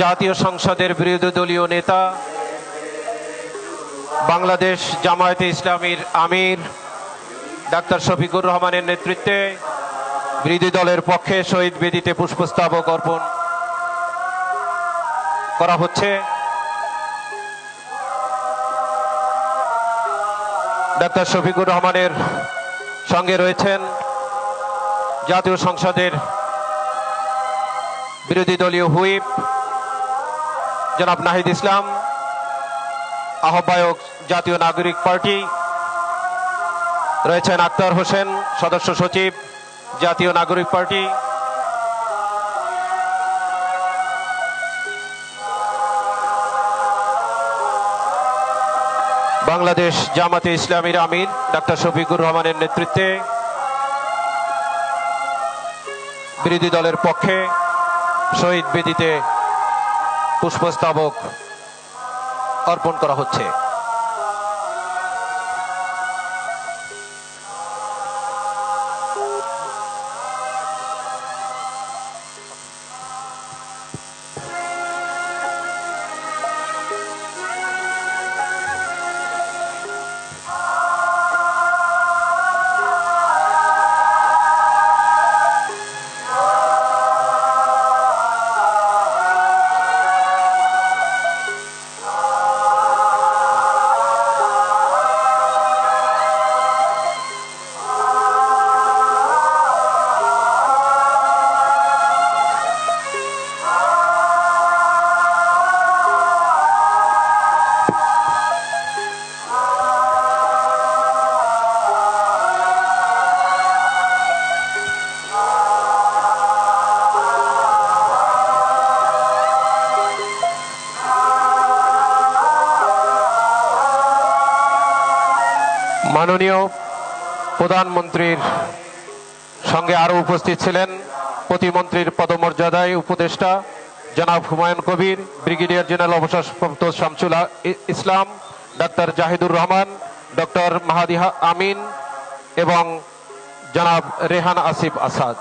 জাতীয় সংসদের বিরোধী দলীয় নেতা বাংলাদেশ জামায়াতে ইসলামীর আমির ডাক্তার শফিকুর রহমানের নেতৃত্বে বিরোধী দলের পক্ষে শহীদ বেদিতে পুষ্পস্তবক অর্পণ করা হচ্ছে। ডাক্তার শফিকুর রহমানের সঙ্গে রয়েছেন জাতীয় সংসদের বিরোধী দলীয় হুইপ জনাব নাহিদ ইসলাম, আহ্বায়ক জাতীয় নাগরিক পার্টি, রয়েছেন আক্তার হোসেন, সদস্য সচিব জাতীয় নাগরিক পার্টি, বাংলাদেশ জামাতে ইসলামীর আমির ডাক্তার শফিকুর রহমানের নেতৃত্বে বিরোধী দলের পক্ষে শহীদ বেদিতে পুষ্পস্তবক অর্পণ করা হচ্ছে। মাননীয় প্রধানমন্ত্রীর সঙ্গে আরও উপস্থিত ছিলেন প্রতিমন্ত্রীর পদমর্যাদায় উপদেষ্টা জনাব হুমায়ুন কবির, ব্রিগেডিয়ার জেনারেল অবসরপ্রাপ্ত শামসুল ইসলাম, ডাক্তার জাহিদুর রহমান, ডক্টর মাহাদি আমিন এবং জনাব রেহান আসিফ আসাদ।